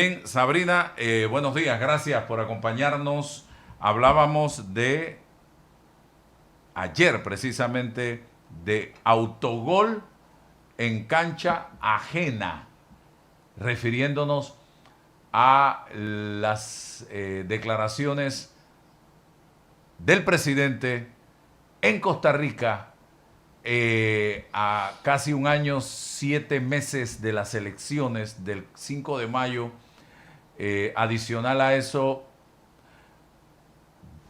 Bien, Sabrina, buenos días, gracias por acompañarnos. Hablábamos de ayer precisamente de autogol en cancha ajena, refiriéndonos a las declaraciones del presidente en Costa Rica a casi un año, 7 meses de las elecciones del 5 de mayo. Adicional a eso,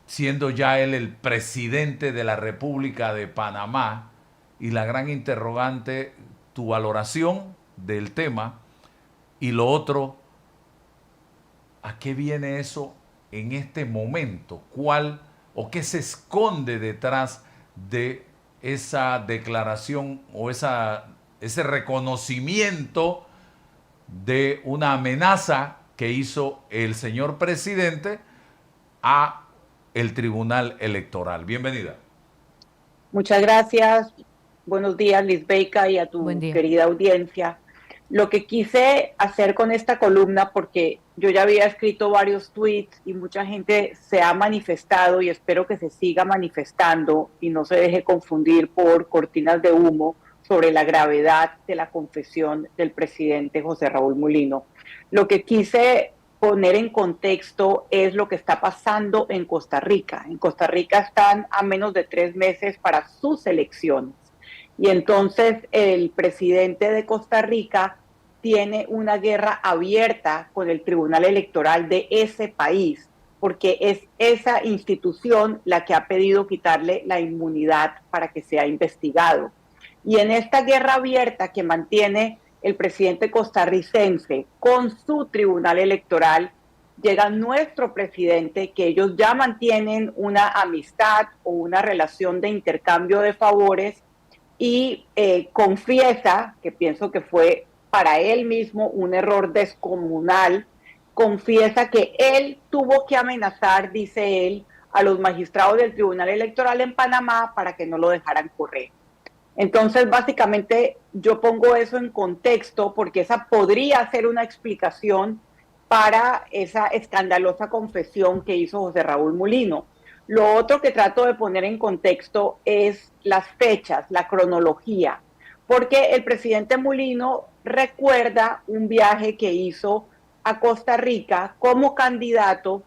siendo ya él el presidente de la República de Panamá, y la gran interrogante, tu valoración del tema, y lo otro, ¿a qué viene eso en este momento? ¿Cuál o qué se esconde detrás de esa declaración o ese reconocimiento de una amenaza que hizo el señor presidente a el Tribunal Electoral? Bienvenida. Muchas gracias. Buenos días, Lisbeika, y a Buen tu día. querida audiencia. Lo que quise hacer con esta columna, porque yo ya había escrito varios tweets y mucha gente se ha manifestado y espero que se siga manifestando y no se deje confundir por cortinas de humo sobre la gravedad de la confesión del presidente José Raúl Mulino. Lo que quise poner en contexto es lo que está pasando en Costa Rica. En Costa Rica están a menos de 3 meses para sus elecciones. Y entonces el presidente de Costa Rica tiene una guerra abierta con el Tribunal Electoral de ese país, porque es esa institución la que ha pedido quitarle la inmunidad para que sea investigado. Y en esta guerra abierta que mantiene el presidente costarricense con su tribunal electoral, llega nuestro presidente, que ellos ya mantienen una amistad o una relación de intercambio de favores, y confiesa, que pienso que fue para él mismo un error descomunal, confiesa que él tuvo que amenazar, dice él, a los magistrados del Tribunal Electoral en Panamá para que no lo dejaran correr. Entonces, básicamente, yo pongo eso en contexto porque esa podría ser una explicación para esa escandalosa confesión que hizo José Raúl Mulino. Lo otro que trato de poner en contexto es las fechas, la cronología, porque el presidente Mulino recuerda un viaje que hizo a Costa Rica como candidato,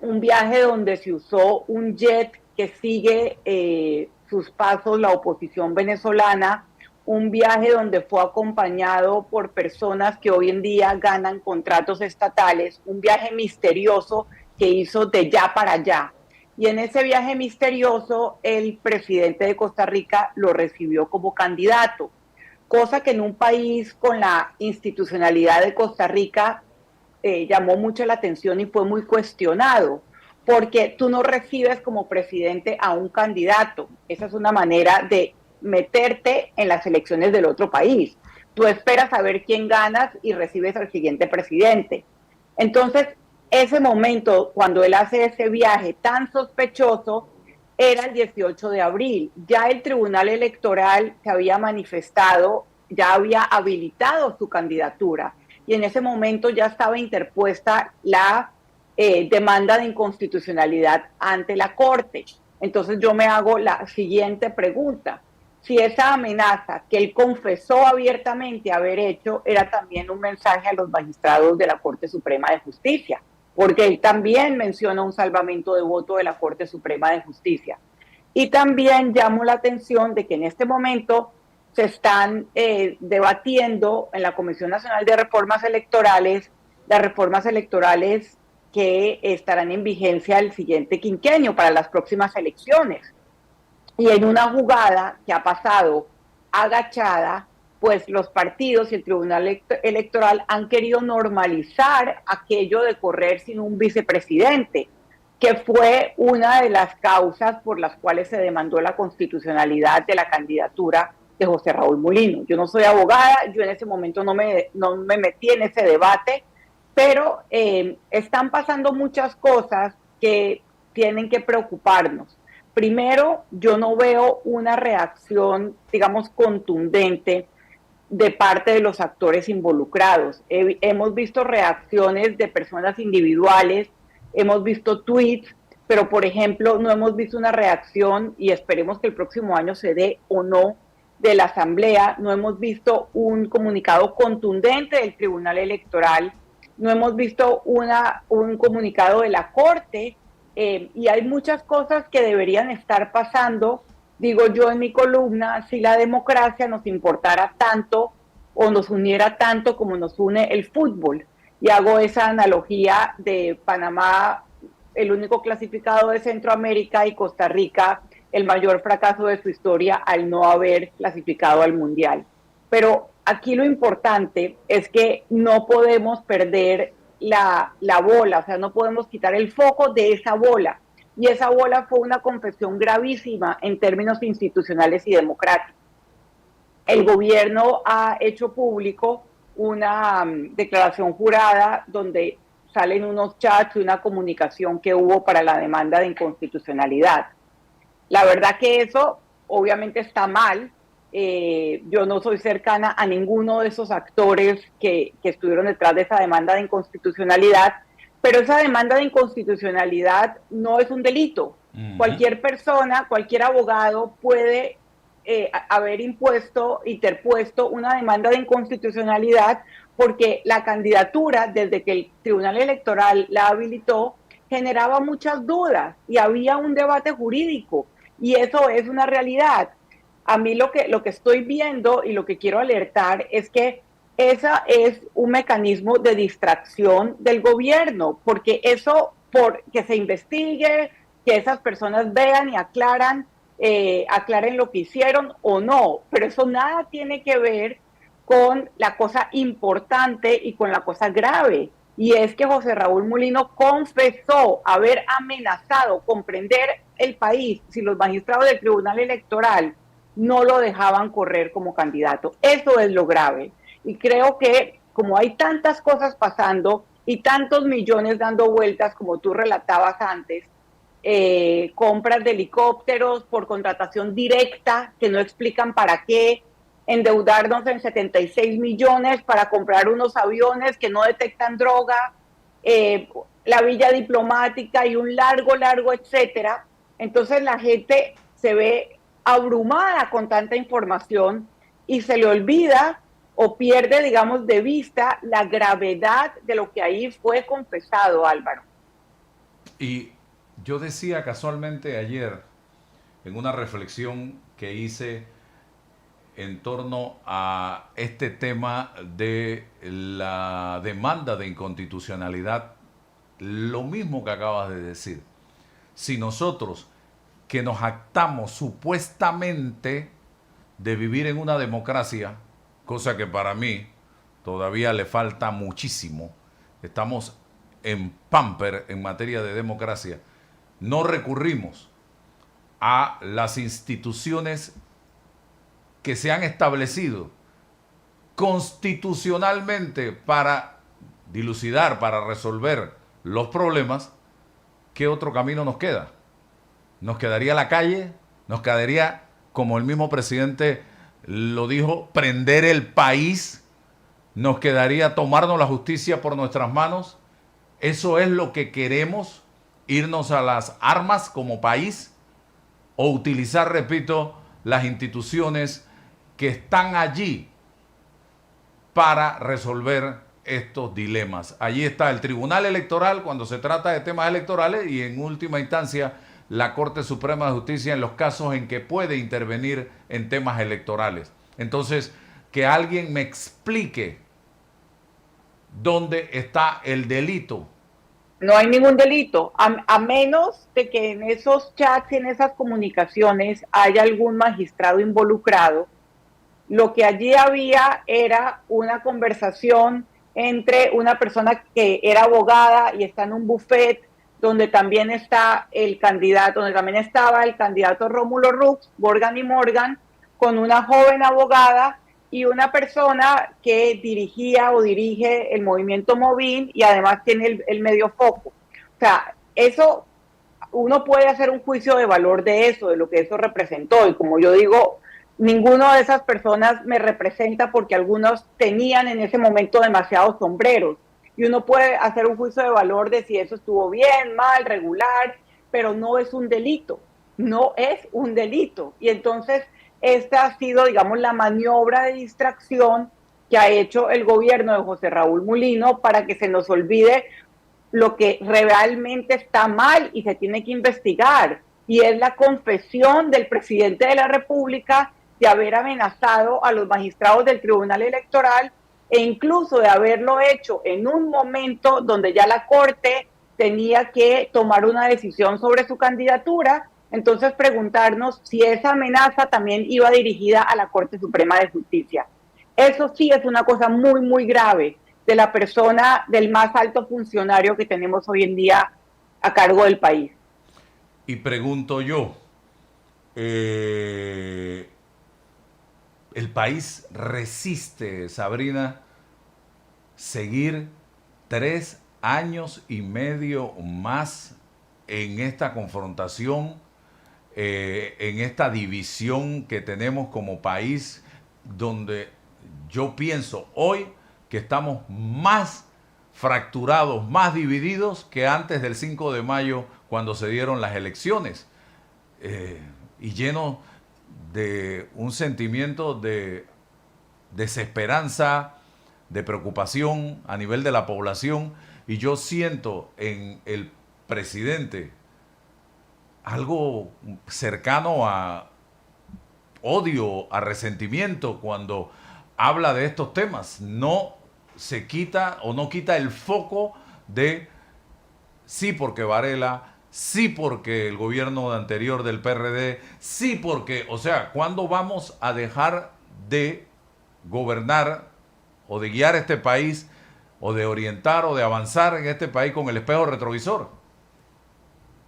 un viaje donde se usó un jet que sigue sus pasos la oposición venezolana, un viaje donde fue acompañado por personas que hoy en día ganan contratos estatales, un viaje misterioso que hizo de ya para allá. Y en ese viaje misterioso, el presidente de Costa Rica lo recibió como candidato, cosa que en un país con la institucionalidad de Costa Rica llamó mucho la atención y fue muy cuestionado, porque tú no recibes como presidente a un candidato. Esa es una manera de meterte en las elecciones del otro país. Tú esperas a ver quién ganas y recibes al siguiente presidente. Entonces, ese momento, cuando él hace ese viaje tan sospechoso, era el 18 de abril. Ya el Tribunal Electoral se había manifestado, ya había habilitado su candidatura, y en ese momento ya estaba interpuesta la demanda de inconstitucionalidad ante la Corte. Entonces yo me hago la siguiente pregunta: si esa amenaza que él confesó abiertamente haber hecho era también un mensaje a los magistrados de la Corte Suprema de Justicia, porque él también menciona un salvamento de voto de la Corte Suprema de Justicia. Y también llamo la atención de que en este momento se están debatiendo en la Comisión Nacional de Reformas Electorales las reformas electorales que estarán en vigencia el siguiente quinquenio para las próximas elecciones. Y en una jugada que ha pasado agachada, pues los partidos y el Tribunal Electoral han querido normalizar aquello de correr sin un vicepresidente, que fue una de las causas por las cuales se demandó la constitucionalidad de la candidatura de José Raúl Mulino. Yo no soy abogada, yo en ese momento no me metí en ese debate, pero están pasando muchas cosas que tienen que preocuparnos. Primero, yo no veo una reacción, digamos, contundente de parte de los actores involucrados. Hemos visto reacciones de personas individuales, hemos visto tweets, pero por ejemplo no hemos visto una reacción, y esperemos que el próximo año se dé o no, de la Asamblea, no hemos visto un comunicado contundente del Tribunal Electoral, no hemos visto un comunicado de la Corte, y hay muchas cosas que deberían estar pasando. Digo yo en mi columna, si la democracia nos importara tanto o nos uniera tanto como nos une el fútbol. Y hago esa analogía de Panamá, el único clasificado de Centroamérica, y Costa Rica, el mayor fracaso de su historia al no haber clasificado al Mundial. Pero aquí lo importante es que no podemos perder la bola, o sea, no podemos quitar el foco de esa bola. Y esa bola fue una confesión gravísima en términos institucionales y democráticos. El gobierno ha hecho público una declaración jurada donde salen unos chats y una comunicación que hubo para la demanda de inconstitucionalidad. La verdad que eso obviamente está mal. Yo no soy cercana a ninguno de esos actores que estuvieron detrás de esa demanda de inconstitucionalidad, pero esa demanda de inconstitucionalidad no es un delito. Cualquier persona, cualquier abogado puede haber interpuesto una demanda de inconstitucionalidad, porque la candidatura, desde que el Tribunal Electoral la habilitó, generaba muchas dudas y había un debate jurídico, y eso es una realidad. A mí lo que estoy viendo y lo que quiero alertar es que esa es un mecanismo de distracción del gobierno, porque eso, por que se investigue, que esas personas vean y aclaren lo que hicieron o no, pero eso nada tiene que ver con la cosa importante y con la cosa grave, y es que José Raúl Mulino confesó haber amenazado con prender el país si los magistrados del Tribunal Electoral no lo dejaban correr como candidato. Eso es lo grave. Y creo que como hay tantas cosas pasando y tantos millones dando vueltas, como tú relatabas antes, compras de helicópteros por contratación directa que no explican para qué, endeudarnos en 76 millones para comprar unos aviones que no detectan droga, la villa diplomática y un largo etcétera. Entonces la gente se ve abrumada con tanta información y se le olvida o pierde, digamos, de vista la gravedad de lo que ahí fue confesado, Álvaro. Y yo decía casualmente ayer, en una reflexión que hice en torno a este tema de la demanda de inconstitucionalidad, lo mismo que acabas de decir. Si nosotros, que nos jactamos supuestamente de vivir en una democracia, cosa que para mí todavía le falta muchísimo, estamos en pamper en materia de democracia, no recurrimos a las instituciones que se han establecido constitucionalmente para dilucidar, para resolver los problemas, ¿qué otro camino nos queda? Nos quedaría la calle, nos quedaría, como el mismo presidente lo dijo, prender el país, nos quedaría tomarnos la justicia por nuestras manos. ¿Eso es lo que queremos? ¿Irnos a las armas como país? ¿O utilizar, repito, las instituciones que están allí para resolver estos dilemas? Allí está el Tribunal Electoral cuando se trata de temas electorales, y en última instancia la Corte Suprema de Justicia en los casos en que puede intervenir en temas electorales. Entonces, que alguien me explique dónde está el delito. No hay ningún delito, a menos de que en esos chats y en esas comunicaciones haya algún magistrado involucrado. Lo que allí había era una conversación entre una persona que era abogada y está en un buffet donde también está el candidato, donde también estaba el candidato Rómulo Rux, Morgan y Morgan, con una joven abogada y una persona que dirigía o dirige el movimiento Movin y además tiene el medio foco. O sea, eso, uno puede hacer un juicio de valor de eso, de lo que eso representó, y como yo digo, Ninguno de esas personas me representa porque algunos tenían en ese momento demasiados sombreros. Y uno puede hacer un juicio de valor de si eso estuvo bien, mal, regular, pero no es un delito. No es un delito. Y entonces esta ha sido, digamos, la maniobra de distracción que ha hecho el gobierno de José Raúl Mulino para que se nos olvide lo que realmente está mal y se tiene que investigar. Y es la confesión del presidente de la República de haber amenazado a los magistrados del Tribunal Electoral e incluso de haberlo hecho en un momento donde ya la Corte tenía que tomar una decisión sobre su candidatura. Entonces preguntarnos si esa amenaza también iba dirigida a la Corte Suprema de Justicia. Eso sí es una cosa muy, muy grave de la persona, del más alto funcionario que tenemos hoy en día a cargo del país. Y pregunto yo, eh, ¿el país resiste, Sabrina, seguir 3 años y medio más en esta confrontación, en esta división que tenemos como país, donde yo pienso hoy que estamos más fracturados, más divididos que antes del 5 de mayo cuando se dieron las elecciones, y lleno de un sentimiento de desesperanza, de preocupación a nivel de la población, y yo siento en el presidente algo cercano a odio, a resentimiento cuando habla de estos temas. No se quita o no quita el foco de sí porque Varela, sí porque el gobierno anterior del PRD, sí porque, o sea, ¿cuándo vamos a dejar de gobernar o de guiar este país o de orientar o de avanzar en este país con el espejo retrovisor?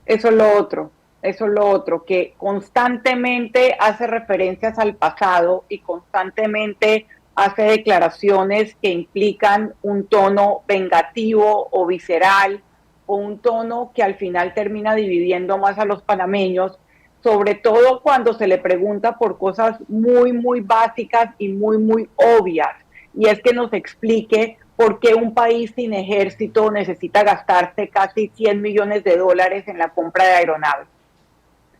Eso es lo otro, eso es lo otro, que constantemente hace referencias al pasado y constantemente hace declaraciones que implican un tono vengativo o visceral o un tono que al final termina dividiendo más a los panameños, sobre todo cuando se le pregunta por cosas muy, muy básicas y muy, muy obvias. Y es que nos explique por qué un país sin ejército necesita gastarse casi 100 millones de dólares en la compra de aeronaves.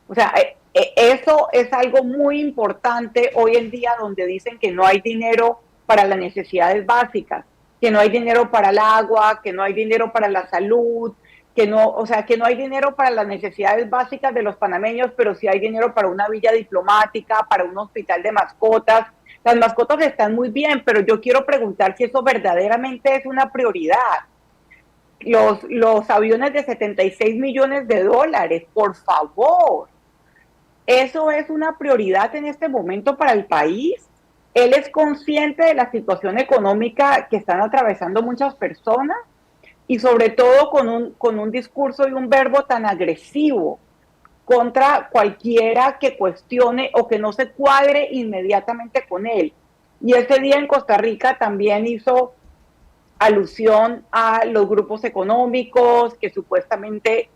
O sea, eso es algo muy importante hoy en día donde dicen que no hay dinero para las necesidades básicas, que no hay dinero para el agua, que no hay dinero para la salud, que no, o sea, que no hay dinero para las necesidades básicas de los panameños, pero sí hay dinero para una villa diplomática, para un hospital de mascotas. Las mascotas están muy bien, pero yo quiero preguntar si eso verdaderamente es una prioridad. Los aviones de 76 millones de dólares, por favor. ¿Eso es una prioridad en este momento para el país? ¿Él es consciente de la situación económica que están atravesando muchas personas? Y sobre todo con un discurso y un verbo tan agresivo contra cualquiera que cuestione o que no se cuadre inmediatamente con él. Y ese día en Costa Rica también hizo alusión a los grupos económicos que supuestamente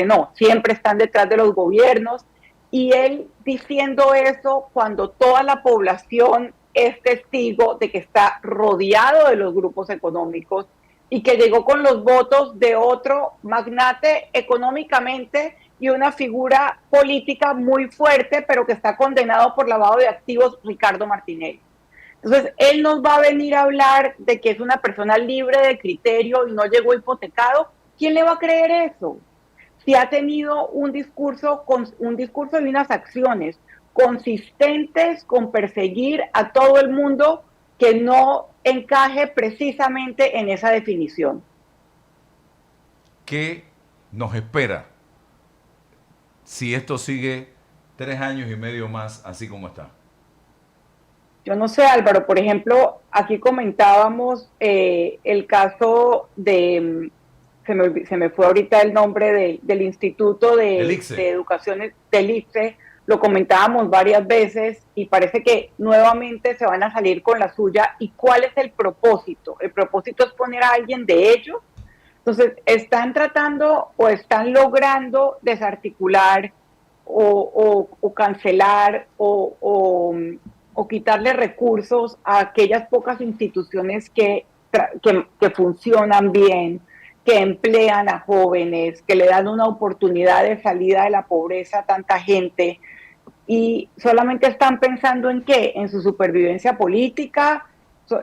no, siempre están detrás de los gobiernos, y él diciendo eso cuando toda la población es testigo de que está rodeado de los grupos económicos y que llegó con los votos de otro magnate económicamente y una figura política muy fuerte, pero que está condenado por lavado de activos, Ricardo Martinelli. Entonces, él nos va a venir a hablar de que es una persona libre de criterio y no llegó hipotecado. ¿Quién le va a creer eso? Si ha tenido un discurso y unas acciones consistentes con perseguir a todo el mundo que no encaje precisamente en esa definición. ¿Qué nos espera si esto sigue 3 años y medio más así como está? Yo no sé, Álvaro, por ejemplo, aquí comentábamos el caso de, se me fue ahorita el nombre del Instituto de Educación del ICFE, lo comentábamos varias veces y parece que nuevamente se van a salir con la suya. ¿Y cuál es el propósito? El propósito es poner a alguien de ellos. Entonces, están tratando o están logrando desarticular o cancelar o quitarle recursos a aquellas pocas instituciones que funcionan bien, que emplean a jóvenes, que le dan una oportunidad de salida de la pobreza a tanta gente, y solamente están pensando en qué, en su supervivencia política,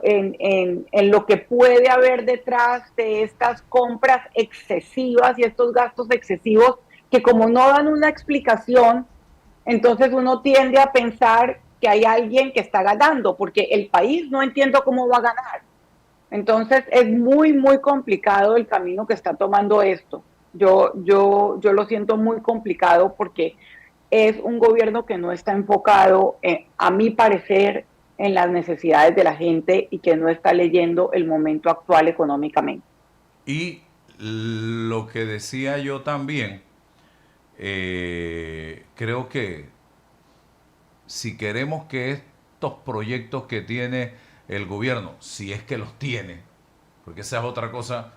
en lo que puede haber detrás de estas compras excesivas y estos gastos excesivos que como no dan una explicación, entonces uno tiende a pensar que hay alguien que está ganando, porque el país no entiendo cómo va a ganar. Entonces es muy, muy complicado el camino que está tomando esto. Yo lo siento muy complicado porque es un gobierno que no está enfocado, a mi parecer, en las necesidades de la gente y que no está leyendo el momento actual económicamente. Y lo que decía yo también, creo que si queremos que estos proyectos que tiene el gobierno, si es que los tiene, porque esa es otra cosa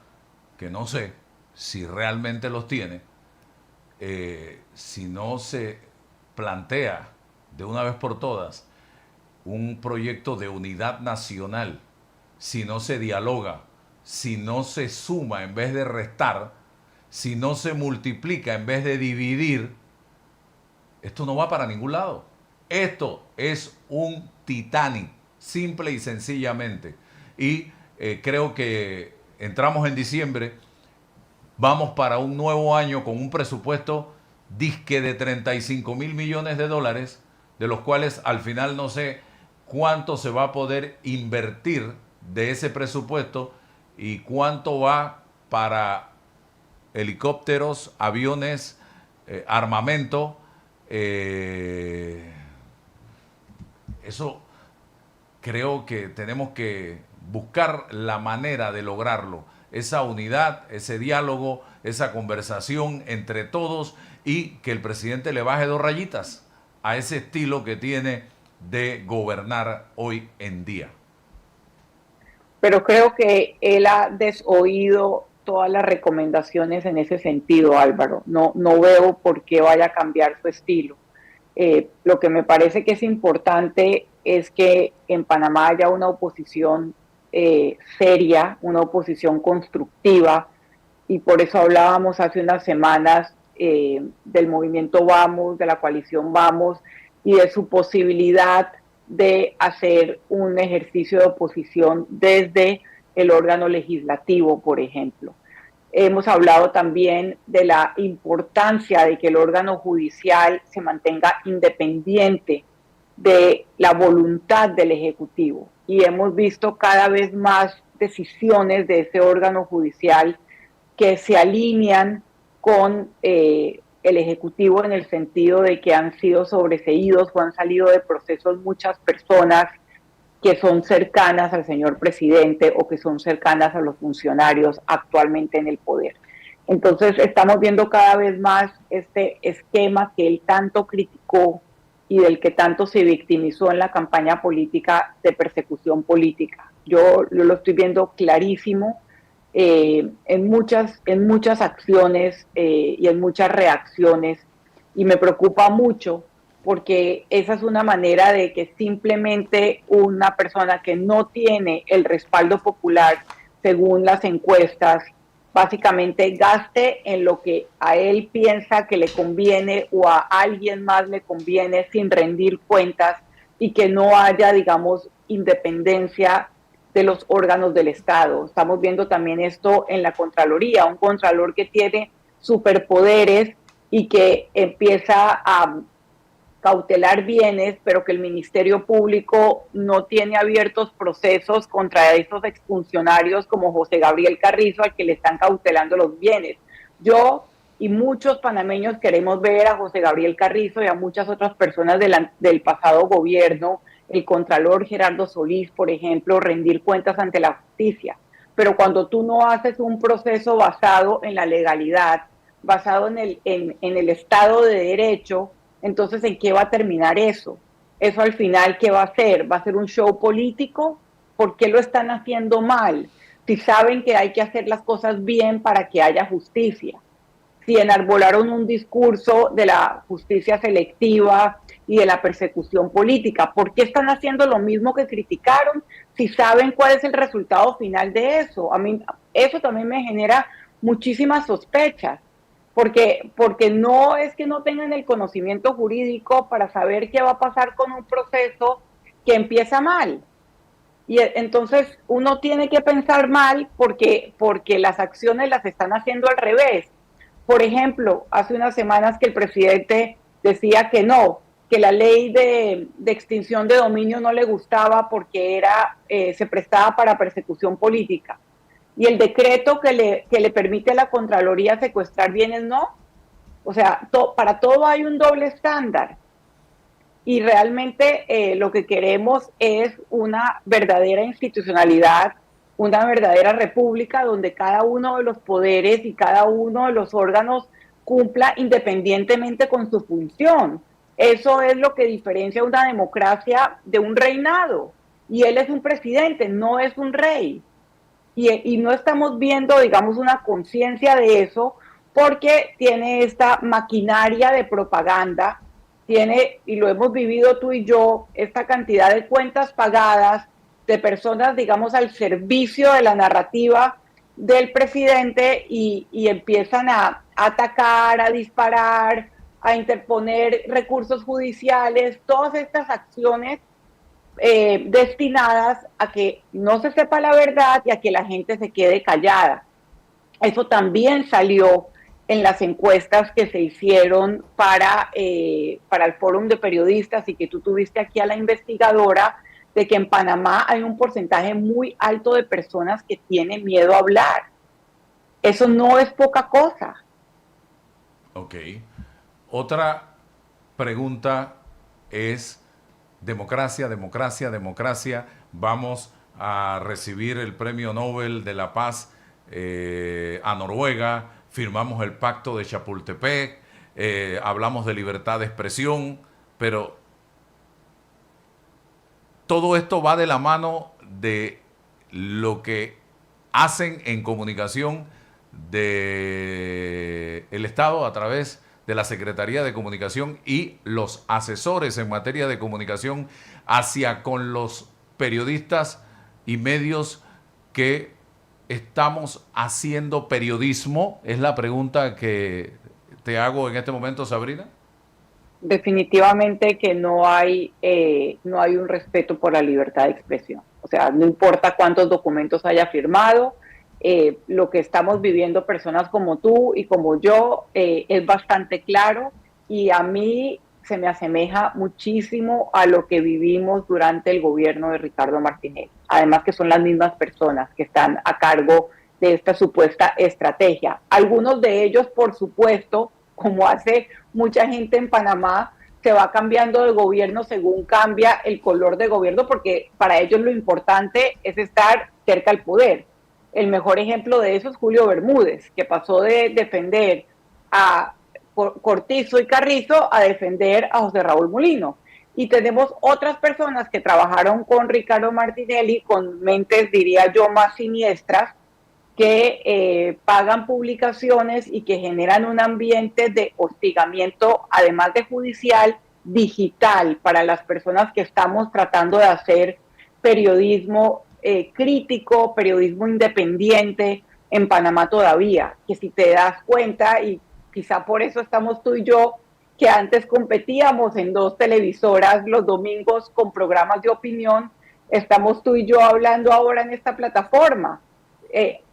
que no sé si realmente los tiene, si no se plantea de una vez por todas un proyecto de unidad nacional, si no se dialoga, si no se suma en vez de restar, si no se multiplica en vez de dividir, esto no va para ningún lado. Esto es un Titanic, simple y sencillamente. Y creo que entramos en diciembre, vamos para un nuevo año con un presupuesto disque de 35.000 millones de dólares, de los cuales al final no sé cuánto se va a poder invertir de ese presupuesto y cuánto va para helicópteros, aviones, armamento. Eso creo que tenemos que buscar la manera de lograrlo, esa unidad, ese diálogo, esa conversación entre todos y que el presidente le baje 2 rayitas a ese estilo que tiene de gobernar hoy en día. Pero creo que él ha desoído todas las recomendaciones en ese sentido, Álvaro. No veo por qué vaya a cambiar su estilo. Lo que me parece que es importante es que en Panamá haya una oposición seria, una oposición constructiva, y por eso hablábamos hace unas semanas del movimiento Vamos, de la coalición Vamos, y de su posibilidad de hacer un ejercicio de oposición desde el órgano legislativo, por ejemplo. Hemos hablado también de la importancia de que el órgano judicial se mantenga independiente de la voluntad del Ejecutivo. Y hemos visto cada vez más decisiones de ese órgano judicial que se alinean con el Ejecutivo en el sentido de que han sido sobreseídos o han salido de procesos muchas personas que son cercanas al señor presidente o que son cercanas a los funcionarios actualmente en el poder. Entonces estamos viendo cada vez más este esquema que él tanto criticó y del que tanto se victimizó en la campaña política de persecución política. Yo lo estoy viendo clarísimo en muchas acciones y en muchas reacciones, y me preocupa mucho porque esa es una manera de que simplemente una persona que no tiene el respaldo popular, según las encuestas, básicamente gaste en lo que a él piensa que le conviene o a alguien más le conviene sin rendir cuentas, y que no haya, digamos, independencia de los órganos del Estado. Estamos viendo también esto en la Contraloría, un Contralor que tiene superpoderes y que empieza a cautelar bienes, pero que el Ministerio Público no tiene abiertos procesos contra esos exfuncionarios como José Gabriel Carrizo, al que le están cautelando los bienes. Yo y muchos panameños queremos ver a José Gabriel Carrizo y a muchas otras personas del pasado gobierno, el Contralor Gerardo Solís, por ejemplo, rendir cuentas ante la justicia. Pero cuando tú no haces un proceso basado en la legalidad, basado en el Estado de Derecho, entonces ¿en qué va a terminar eso? Eso al final, ¿qué va a hacer? ¿Va a ser un show político? ¿Por qué lo están haciendo mal? Si saben que hay que hacer las cosas bien para que haya justicia. si enarbolaron un discurso de la justicia selectiva y de la persecución política. ¿Por qué están haciendo lo mismo que criticaron si saben cuál es el resultado final de eso? A mí eso también me genera muchísimas sospechas, porque no es que no tengan el conocimiento jurídico para saber qué va a pasar con un proceso que empieza mal. Y entonces uno tiene que pensar mal porque las acciones las están haciendo al revés. Por ejemplo, hace unas semanas que el presidente decía que no, que la ley de extinción de dominio no le gustaba porque se prestaba para persecución política. Y el decreto que le permite a la Contraloría secuestrar bienes no. O sea, para todo hay un doble estándar. Y realmente lo que queremos es una verdadera institucionalidad, una verdadera república donde cada uno de los poderes y cada uno de los órganos cumpla independientemente con su función. Eso es lo que diferencia una democracia de un reinado. Y él es un presidente, no es un rey. Y no estamos viendo, digamos, una conciencia de eso porque tiene esta maquinaria de propaganda, tiene, y lo hemos vivido tú y yo, esta cantidad de cuentas pagadas de personas, digamos, al servicio de la narrativa del presidente y empiezan a atacar, a disparar, a interponer recursos judiciales, todas estas acciones destinadas a que no se sepa la verdad y a que la gente se quede callada. Eso también salió en las encuestas que se hicieron para el Fórum de Periodistas y que tú tuviste aquí a la investigadora, de que en Panamá hay un porcentaje muy alto de personas que tienen miedo a hablar. Eso no es poca cosa. Ok. Otra pregunta es democracia, democracia, democracia. Vamos a recibir el Premio Nobel de la Paz a Noruega, firmamos el Pacto de Chapultepec, hablamos de libertad de expresión, pero todo esto va de la mano de lo que hacen en comunicación de el Estado a través de la Secretaría de Comunicación y los asesores en materia de comunicación hacia con los periodistas y medios que estamos haciendo periodismo. Es la pregunta que te hago en este momento, Sabrina. Definitivamente que no hay un respeto por la libertad de expresión. O sea, no importa cuántos documentos haya firmado, lo que estamos viviendo personas como tú y como yo es bastante claro y a mí se me asemeja muchísimo a lo que vivimos durante el gobierno de Ricardo Martinelli. Además que son las mismas personas que están a cargo de esta supuesta estrategia. Algunos de ellos, por supuesto, como hace mucha gente en Panamá, se va cambiando de gobierno según cambia el color de gobierno, porque para ellos lo importante es estar cerca al poder. El mejor ejemplo de eso es Julio Bermúdez, que pasó de defender a Cortizo y Carrizo a defender a José Raúl Mulino. Y tenemos otras personas que trabajaron con Ricardo Martinelli, con mentes, diría yo, más siniestras, que pagan publicaciones y que generan un ambiente de hostigamiento, además de judicial, digital, para las personas que estamos tratando de hacer periodismo crítico, periodismo independiente en Panamá todavía, que si te das cuenta, y quizá por eso estamos tú y yo, que antes competíamos en dos televisoras los domingos con programas de opinión, estamos tú y yo hablando ahora en esta plataforma.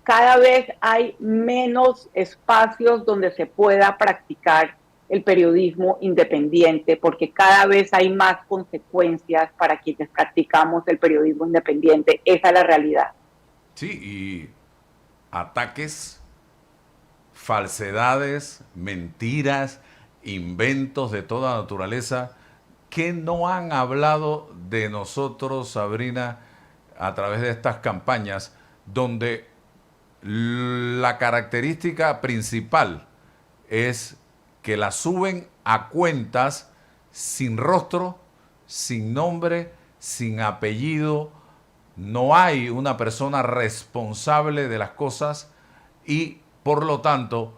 Cada vez hay menos espacios donde se pueda practicar el periodismo independiente, porque cada vez hay más consecuencias para quienes practicamos el periodismo independiente. Esa es la realidad. Sí, y ataques, falsedades, mentiras, inventos de toda naturaleza que no han hablado de nosotros, Sabrina, a través de estas campañas, donde la característica principal es que la suben a cuentas sin rostro, sin nombre, sin apellido. No hay una persona responsable de las cosas y, por lo tanto,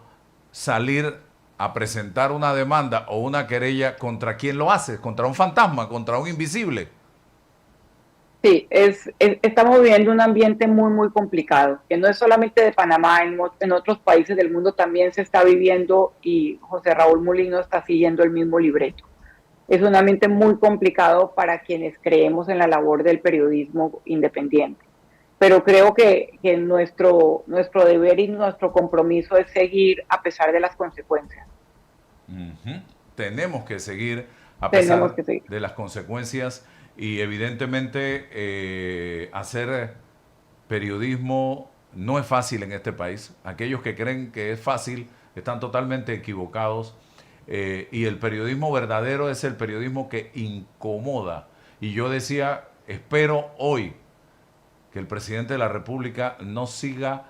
salir a presentar una demanda o una querella contra quien lo hace, contra un fantasma, contra un invisible. Sí, estamos viviendo un ambiente muy, muy complicado, que no es solamente de Panamá, en otros países del mundo también se está viviendo y José Raúl Mulino está siguiendo el mismo libreto. Es un ambiente muy complicado para quienes creemos en la labor del periodismo independiente. Pero creo que nuestro deber y nuestro compromiso es seguir a pesar de las consecuencias. Ujú. Tenemos que seguir a Tenemos pesar que seguir. de las consecuencias y evidentemente hacer periodismo no es fácil en este país. Aquellos que creen que es fácil están totalmente equivocados. Y el periodismo verdadero es el periodismo que incomoda. Y yo decía, espero hoy que el presidente de la República no siga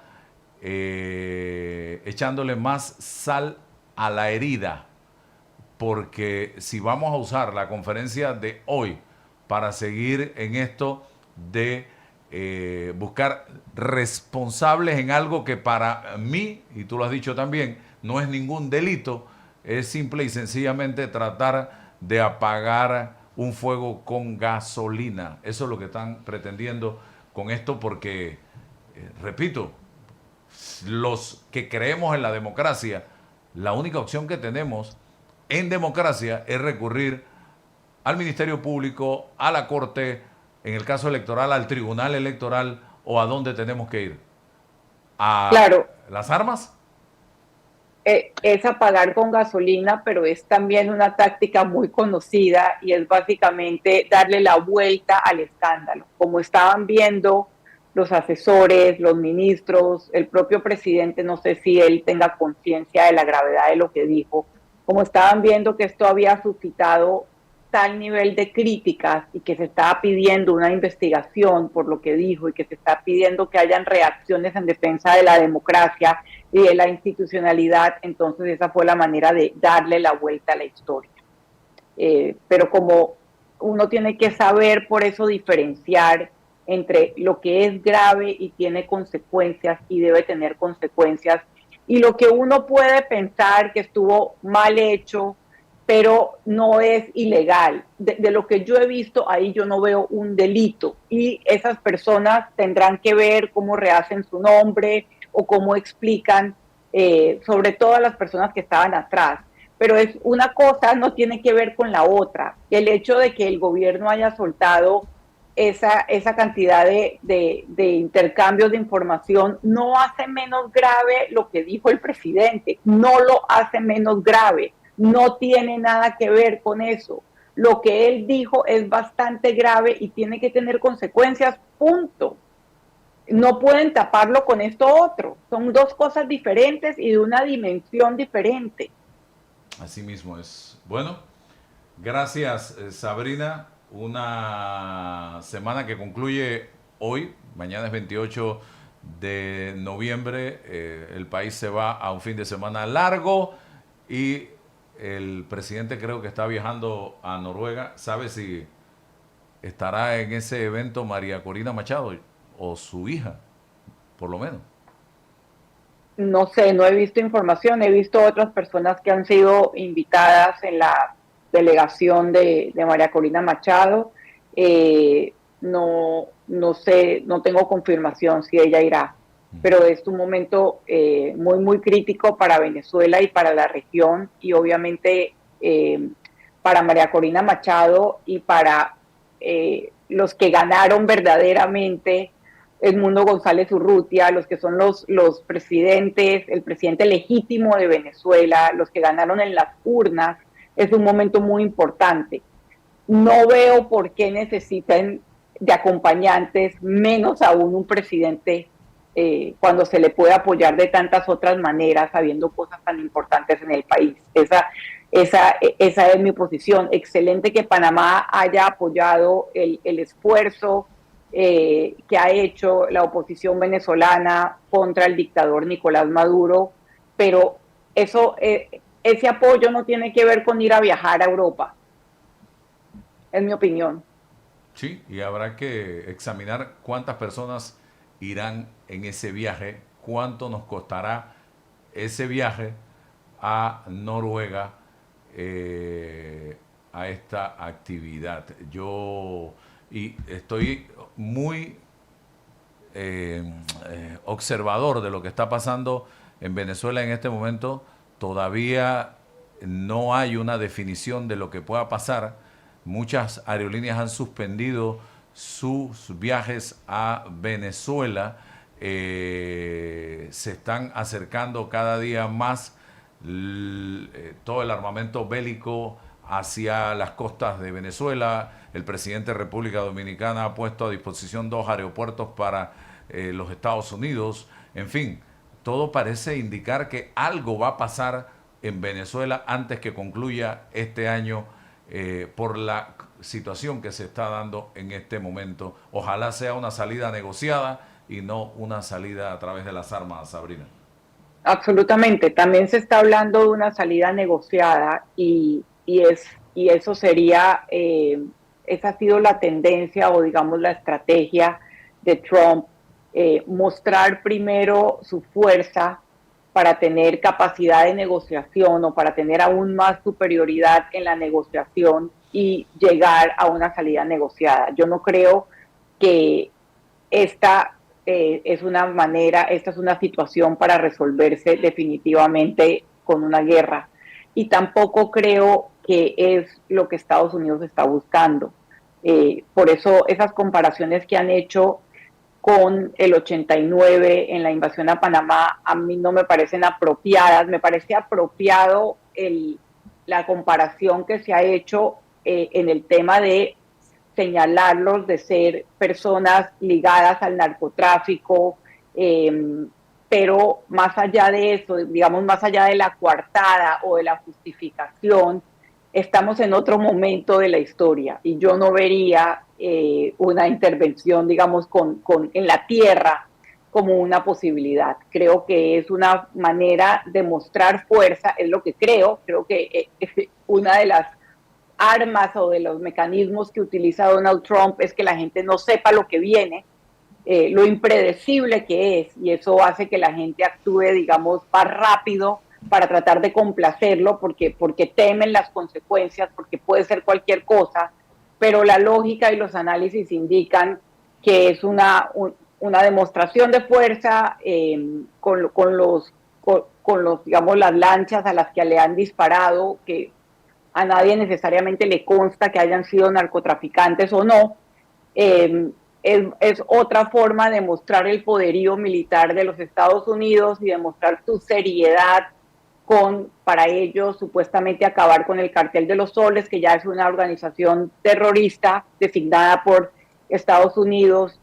echándole más sal a la herida, porque si vamos a usar la conferencia de hoy para seguir en esto de buscar responsables en algo que para mí, y tú lo has dicho también, no es ningún delito, es simple y sencillamente tratar de apagar un fuego con gasolina. Eso es lo que están pretendiendo con esto porque, repito, los que creemos en la democracia, la única opción que tenemos en democracia es recurrir al Ministerio Público, a la Corte, en el caso electoral, al Tribunal Electoral o a dónde tenemos que ir. ¿A Claro, las armas? es apagar con gasolina, pero es también una táctica muy conocida y es básicamente darle la vuelta al escándalo. Como estaban viendo los asesores, los ministros, el propio presidente, no sé si él tenga conciencia de la gravedad de lo que dijo, como estaban viendo que esto había suscitado tal nivel de críticas y que se estaba pidiendo una investigación por lo que dijo y que se está pidiendo que hayan reacciones en defensa de la democracia y de la institucionalidad, entonces esa fue la manera de darle la vuelta a la historia. Pero como uno tiene que saber por eso diferenciar entre lo que es grave y tiene consecuencias y debe tener consecuencias, y lo que uno puede pensar que estuvo mal hecho, pero no es ilegal. De lo que yo he visto, ahí yo no veo un delito y esas personas tendrán que ver cómo rehacen su nombre o cómo explican, sobre todo a las personas que estaban atrás. Pero es una cosa no tiene que ver con la otra. El hecho de que el gobierno haya soltado esa cantidad de intercambios de información no hace menos grave lo que dijo el presidente, no lo hace menos grave, no tiene nada que ver con eso. Lo que él dijo es bastante grave y tiene que tener consecuencias, punto. No pueden taparlo con esto otro. Son dos cosas diferentes y de una dimensión diferente. Así mismo es. Bueno, gracias Sabrina. Una semana que concluye hoy, mañana es 28 de noviembre, el país se va a un fin de semana largo y el presidente creo que está viajando a Noruega. ¿Sabe si estará en ese evento María Corina Machado o su hija, por lo menos? No sé, no he visto información, he visto otras personas que han sido invitadas en la delegación de María Corina Machado. No sé, no tengo confirmación si ella irá, pero es un momento muy, muy crítico para Venezuela y para la región y obviamente para María Corina Machado y para los que ganaron verdaderamente Edmundo González Urrutia, los que son los presidentes, el presidente legítimo de Venezuela, los que ganaron en las urnas, es un momento muy importante. No veo por qué necesitan de acompañantes, menos aún un presidente, cuando se le puede apoyar de tantas otras maneras, sabiendo cosas tan importantes en el país. Esa es mi posición. Excelente que Panamá haya apoyado el esfuerzo que ha hecho la oposición venezolana contra el dictador Nicolás Maduro, pero ese apoyo no tiene que ver con ir a viajar a Europa, es mi opinión. Sí, y habrá que examinar cuántas personas irán en ese viaje, cuánto nos costará ese viaje, a Noruega a esta actividad. Y estoy muy observador de lo que está pasando en Venezuela en este momento. Todavía no hay una definición de lo que pueda pasar. Muchas aerolíneas han suspendido sus viajes a Venezuela. Se están acercando cada día más todo el armamento bélico hacia las costas de Venezuela. El presidente de República Dominicana ha puesto a disposición 2 aeropuertos para los Estados Unidos. En fin, todo parece indicar que algo va a pasar en Venezuela antes que concluya este año por la situación que se está dando en este momento. Ojalá sea una salida negociada y no una salida a través de las armas, Sabrina. Absolutamente. También se está hablando de una salida negociada y eso sería, esa ha sido la tendencia o digamos la estrategia de Trump, mostrar primero su fuerza para tener capacidad de negociación o para tener aún más superioridad en la negociación y llegar a una salida negociada. Yo no creo que esta esta es una situación para resolverse definitivamente con una guerra. Y tampoco creo que es lo que Estados Unidos está buscando. Por eso esas comparaciones que han hecho con el 89 en la invasión a Panamá a mí no me parecen apropiadas. Me parece apropiado la comparación que se ha hecho en el tema de señalarlos de ser personas ligadas al narcotráfico, pero más allá de eso, digamos, más allá de la coartada o de la justificación, estamos en otro momento de la historia y yo no vería una intervención, digamos, en la tierra como una posibilidad. Creo que es una manera de mostrar fuerza, es lo que creo que una de las armas o de los mecanismos que utiliza Donald Trump es que la gente no sepa lo que viene, lo impredecible que es, y eso hace que la gente actúe, digamos, más rápido para tratar de complacerlo porque temen las consecuencias, porque puede ser cualquier cosa, pero la lógica y los análisis indican que es una demostración de fuerza con los, digamos, las lanchas a las que le han disparado, que a nadie necesariamente le consta que hayan sido narcotraficantes o no. Es otra forma de mostrar el poderío militar de los Estados Unidos y demostrar su seriedad para ellos, supuestamente acabar con el Cartel de los Soles, que ya es una organización terrorista designada por Estados Unidos,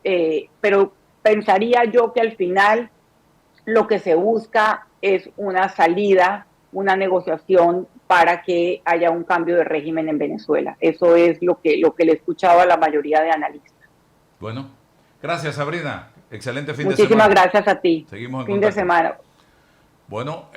pero pensaría yo que al final lo que se busca es una salida, una negociación para que haya un cambio de régimen en Venezuela. Eso es lo que le he escuchado a la mayoría de analistas. Bueno, gracias Sabrina. Excelente fin Muchísimas de semana. Gracias a ti. Seguimos en Fin contacto. de semana. Bueno,